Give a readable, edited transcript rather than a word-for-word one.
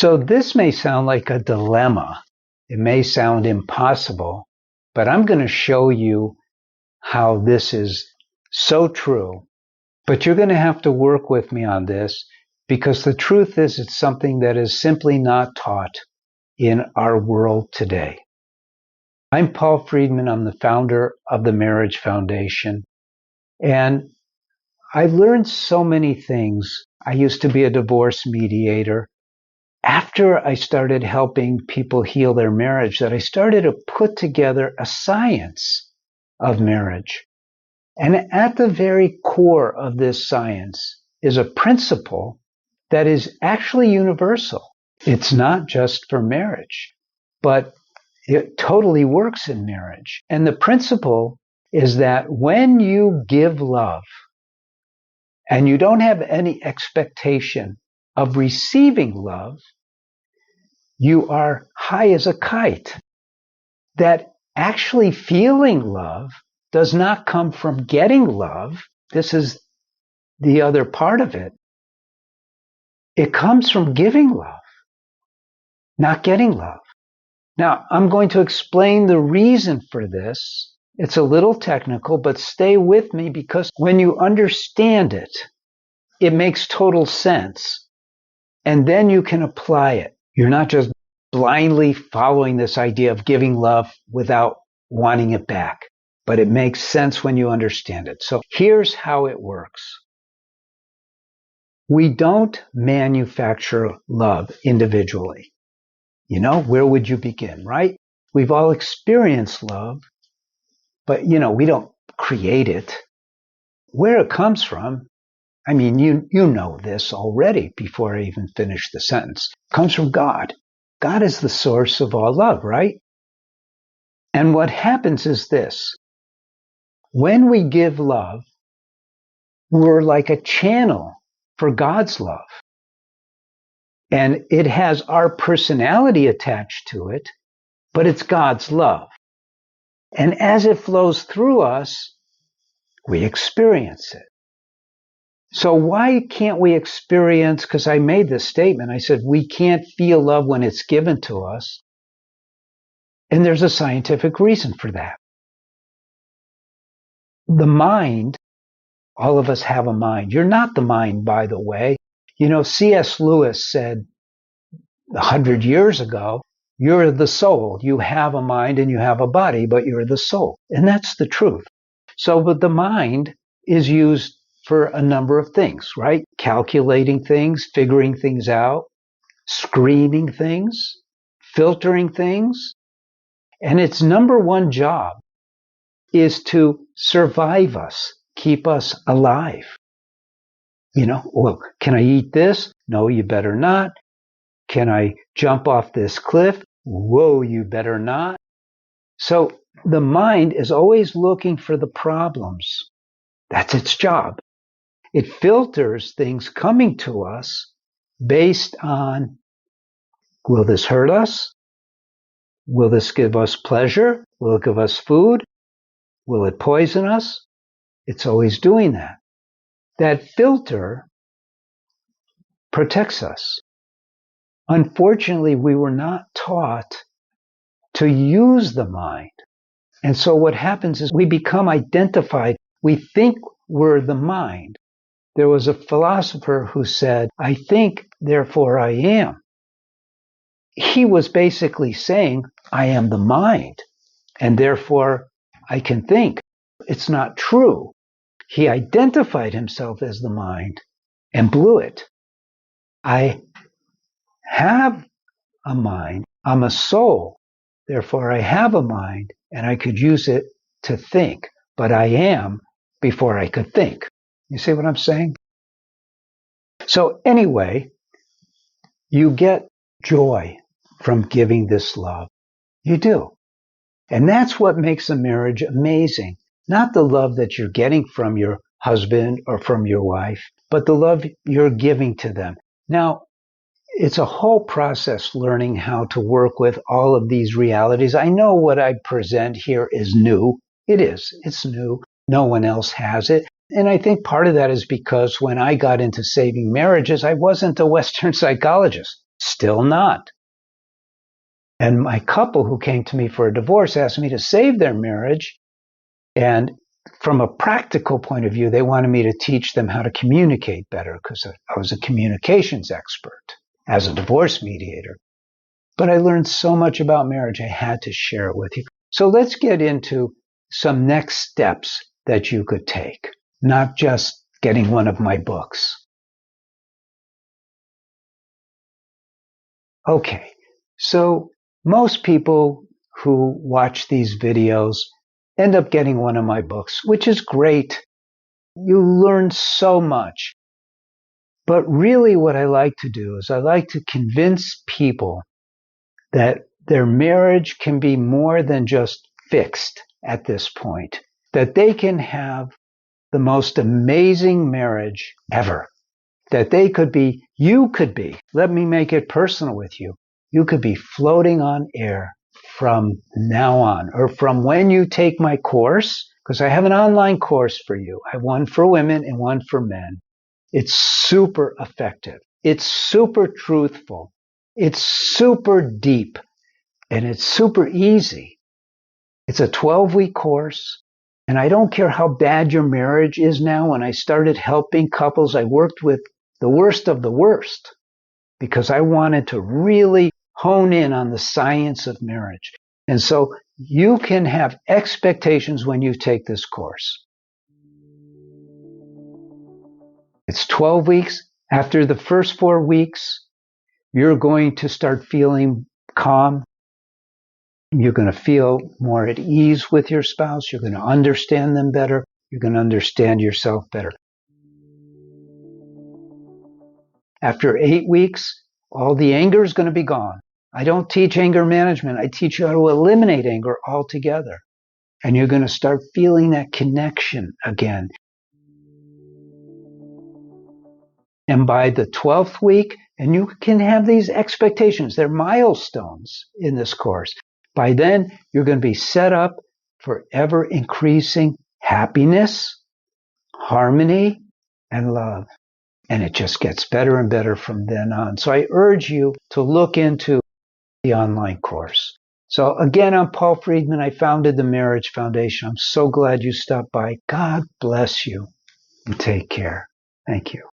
So this may sound like a dilemma. It may sound impossible, but I'm going to show you how this is so true. But you're going to have to work with me on this, because the truth is it's something that is simply not taught in our world today. I'm Paul Friedman. I'm the founder of the Marriage Foundation. And I've learned so many things. I used to be a divorce mediator. After I started helping people heal their marriage, that I started to put together a science of marriage. And at the very core of this science is a principle that is actually universal. It's not just for marriage, but it totally works in marriage. And the principle is that when you give love and you don't have any expectation of receiving love, you are high as a kite. That actually feeling love does not come from getting love. This is the other part of it. It comes from giving love, not getting love. Now, I'm going to explain the reason for this. It's a little technical, but stay with me, because when you understand it, it makes total sense. And then you can apply it. You're not just blindly following this idea of giving love without wanting it back. But it makes sense when you understand it. So here's how it works. We don't manufacture love individually. You know, where would you begin, right? We've all experienced love, but, we don't create it. Where it comes from, I mean, you know this already before I even finish the sentence. It comes from God. God is the source of all love, right? And what happens is this. When we give love, we're like a channel for God's love. And it has our personality attached to it, but it's God's love. And as it flows through us, we experience it. So why can't we experience, because I made this statement, I said we can't feel love when it's given to us. And there's a scientific reason for that. The mind, all of us have a mind. You're not the mind, by the way. C.S. Lewis said 100 years ago, you're the soul. You have a mind and you have a body, but you're the soul. And that's the truth. But the mind is used for a number of things, right? Calculating things, figuring things out, screening things, filtering things. And its number one job is to survive us, keep us alive. Well, can I eat this? No, you better not. Can I jump off this cliff? Whoa, you better not. So the mind is always looking for the problems. That's its job. It filters things coming to us based on, will this hurt us? Will this give us pleasure? Will it give us food? Will it poison us? It's always doing that. That filter protects us. Unfortunately, we were not taught to use the mind. And so what happens is we become identified. We think we're the mind. There was a philosopher who said, I think, therefore I am. He was basically saying, I am the mind, and therefore I can think. It's not true. He identified himself as the mind and blew it. I have a mind. I'm a soul. Therefore, I have a mind, and I could use it to think. But I am before I could think. You see what I'm saying? So anyway, you get joy from giving this love. You do. And that's what makes a marriage amazing. Not the love that you're getting from your husband or from your wife, but the love you're giving to them. Now, it's a whole process learning how to work with all of these realities. I know what I present here is new. It is. It's new. No one else has it. And I think part of that is because when I got into saving marriages, I wasn't a Western psychologist. Still not. And my couple who came to me for a divorce asked me to save their marriage. And from a practical point of view, they wanted me to teach them how to communicate better because I was a communications expert as a divorce mediator. But I learned so much about marriage, I had to share it with you. So let's get into some next steps that you could take, not just getting one of my books. Okay, so most people who watch these videos end up getting one of my books, which is great. You learn so much. But really what I like to do is I like to convince people that their marriage can be more than just fixed at this point, that they can have the most amazing marriage ever, that they could be, you could be, let me make it personal with you, you could be floating on air from now on, or from when you take my course, because I have an online course for you. I have one for women and one for men. It's super effective. It's super truthful. It's super deep. And it's super easy. It's a 12-week course. And I don't care how bad your marriage is now. When I started helping couples, I worked with the worst of the worst because I wanted to really hone in on the science of marriage. And so you can have expectations when you take this course. It's 12 weeks. After the first 4 weeks, you're going to start feeling calm. You're going to feel more at ease with your spouse. You're going to understand them better. You're going to understand yourself better. After 8 weeks, all the anger is going to be gone. I don't teach anger management. I teach you how to eliminate anger altogether. And you're going to start feeling that connection again. And by the 12th week, and you can have these expectations, they're milestones in this course. By then, you're going to be set up for ever increasing happiness, harmony, and love. And it just gets better and better from then on. So I urge you to look into the online course. So again, I'm Paul Friedman. I founded the Marriage Foundation. I'm so glad you stopped by. God bless you and take care. Thank you.